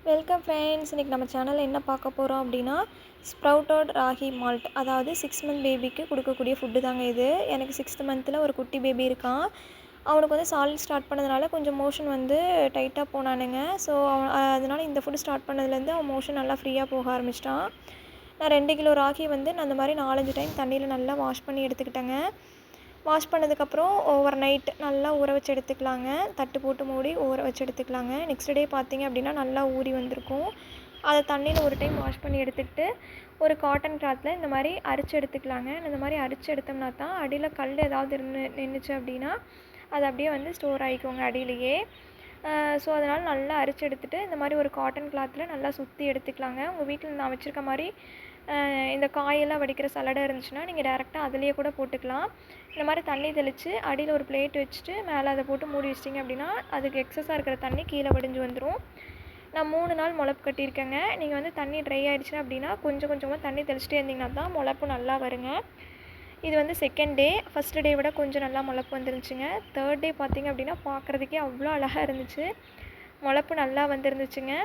Welcome friends. இன்றைக்கி நம்ம சேனலில் என்ன பார்க்க போகிறோம் அப்படின்னா, ஸ்ப்ரவுட்டட் ராகி மால்ட், அதாவது 6 மந்த் பேபிக்கு கொடுக்கக்கூடிய ஃபுட்டு தாங்க இது. எனக்கு 6th மந்தில் ஒரு குட்டி பேபி இருக்கான். அவனுக்கு வந்து சாலிட் ஸ்டார்ட் பண்ணதுனால கொஞ்சம் மோஷன் வந்து டைட்டாக போனானுங்க. ஸோ அதனால் இந்த ஃபுட்டு ஸ்டார்ட் பண்ணதுலேருந்து அவன் மோஷன் நல்லா ஃப்ரீயாக போக ஆரம்பிச்சிட்டான். நான் 2 கிலோ ராகி வந்து நான் அந்த மாதிரி 4-5 டைம் தண்ணியில் நல்லா வாஷ் பண்ணி எடுத்துக்கிட்டேங்க. வாஷ் பண்ணதுக்கப்புறம் ஓவர் நைட் நல்லா ஊற வச்சு எடுத்துக்கலாங்க. தட்டு போட்டு மூடி ஊற வச்சு எடுத்துக்கலாங்க. நெக்ஸ்ட் டே பார்த்திங்க அப்படின்னா நல்லா ஊறி வந்திருக்கும். அதை தண்ணியில் ஒரு டைம் வாஷ் பண்ணி எடுத்துக்கிட்டு ஒரு காட்டன் கிளாத்தில் இந்த மாதிரி அரிச்சு எடுத்துக்கலாங்க. இந்த மாதிரி அரிச்சு எடுத்தோம்னா தான் அடியில் கல் ஏதாவது நின்றுச்சு அப்படின்னா அது அப்படியே வந்து ஸ்டோர் ஆகிக்கோங்க அடியிலையே. ஸோ அதனால் நல்லா அரிச்சு எடுத்துகிட்டு இந்த மாதிரி ஒரு காட்டன் கிளாத்தில் நல்லா சுற்றி எடுத்துக்கலாங்க. உங்கள் வீட்டில் நான் வச்சுருக்க மாதிரி இந்த காயெல்லாம் வடிக்கிற சலடை இருந்துச்சுன்னா நீங்கள் டேரெக்டாக அதிலேயே கூட போட்டுக்கலாம். இந்த மாதிரி தண்ணி தெளித்து அடியில் ஒரு பிளேட் வச்சுட்டு மேலே அதை போட்டு மூடி வச்சிட்டிங்க அப்படின்னா அதுக்கு எக்ஸஸாக இருக்கிற தண்ணி கீழே வடிஞ்சு வந்துடும். நான் 3 நாள் முளப்பு கட்டியிருக்கேங்க. நீங்கள் வந்து தண்ணி ட்ரை ஆகிடுச்சுன்னா அப்படின்னா கொஞ்சம் கொஞ்சமாக தண்ணி தெளிச்சிட்டே இருந்தீங்கன்னா தான் முளப்பு நல்லா வருங்க. இது வந்து செகண்ட் டே. ஃபஸ்ட்டு டே விட கொஞ்சம் நல்லா முளப்பு வந்துருந்துச்சுங்க. தேர்ட் டே பார்த்திங்க அப்படின்னா பார்க்குறதுக்கே அவ்வளோ அழகாக இருந்துச்சு. முளப்பு நல்லா வந்துருந்துச்சுங்க.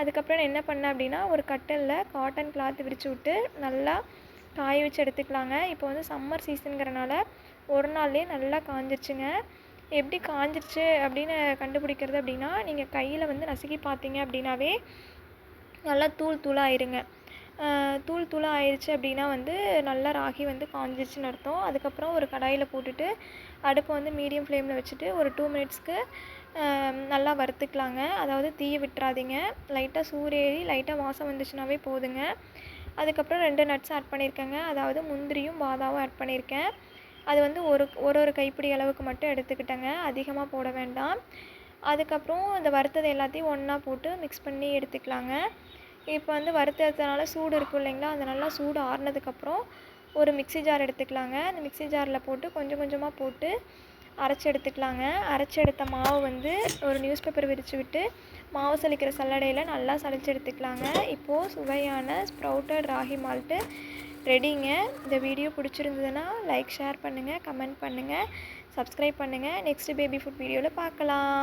அதுக்கப்புறம் நான் என்ன பண்ணேன் அப்படின்னா ஒரு கட்டலில் காட்டன் கிளாத் விரித்து விட்டு நல்லா காய வச்சு எடுத்துக்கலாங்க. இப்போ வந்து சம்மர் சீசனுங்கிறனால ஒரு நாள்லேயே நல்லா காஞ்சிருச்சுங்க. எப்படி காஞ்சிருச்சு அப்படின்னு கண்டுபிடிக்கிறது அப்படின்னா நீங்கள் கையில் வந்து நசுக்கி பார்த்தீங்க அப்படின்னாவே நல்லா தூள் தூளாக ஆயிருங்க. தூள் தூளாக ஆயிடுச்சு அப்படின்னா வந்து நல்லா ராகி வந்து காஞ்சிருச்சுன்னு அர்த்தம். அதுக்கப்புறம் ஒரு கடாயில் போட்டுட்டு அடுப்பை வந்து மீடியம் ஃப்ளேமில் வச்சுட்டு ஒரு 2 மினிட்ஸ்க்கு நல்லா வறுத்துக்கலாங்க. அதாவது தீயை விட்டுறாதீங்க. லைட்டாக சூடேறி லைட்டாக வாசம் வந்துச்சுனாவே போதுங்க. அதுக்கப்புறம் 2 நட்ஸ் ஆட் பண்ணியிருக்கேங்க. அதாவது முந்திரியும் பாதாமும் ஆட் பண்ணியிருக்கேன். அது வந்து ஒரு கைப்பிடி அளவுக்கு மட்டும் எடுத்துக்கிட்டேங்க. அதிகமாக போட வேண்டாம். அதுக்கப்புறம் இந்த வறுத்தது எல்லாத்தையும் ஒன்றா போட்டு மிக்ஸ் பண்ணி எடுத்துக்கலாங்க. இப்போ வந்து வறுத்ததுனால சூடு இருக்கும் இல்லைங்களா, அது நல்லா சூடு ஆறுனதுக்கப்புறம் ஒரு மிக்ஸி ஜார் எடுத்துக்கலாங்க. அந்த மிக்ஸி ஜாரில் போட்டு கொஞ்சம் கொஞ்சமாக போட்டு அரைச்சி எடுத்துக்கலாங்க. அரைச்சி எடுத்த மாவு வந்து ஒரு நியூஸ் பேப்பர் விரித்து விட்டு மாவு சலிக்கிற சல்லடையில் நல்லா சலிச்சு எடுத்துக்கலாங்க. இப்போது சுவையான ஸ்ப்ரவுட்டட் ராகி மால்ட்டு ரெடிங்க. இந்த வீடியோ பிடிச்சிருந்ததுன்னா லைக், ஷேர் பண்ணுங்கள், கமெண்ட் பண்ணுங்கள், சப்ஸ்கிரைப் பண்ணுங்கள். நெக்ஸ்ட் பேபி ஃபுட் வீடியோவில் பார்க்கலாம்.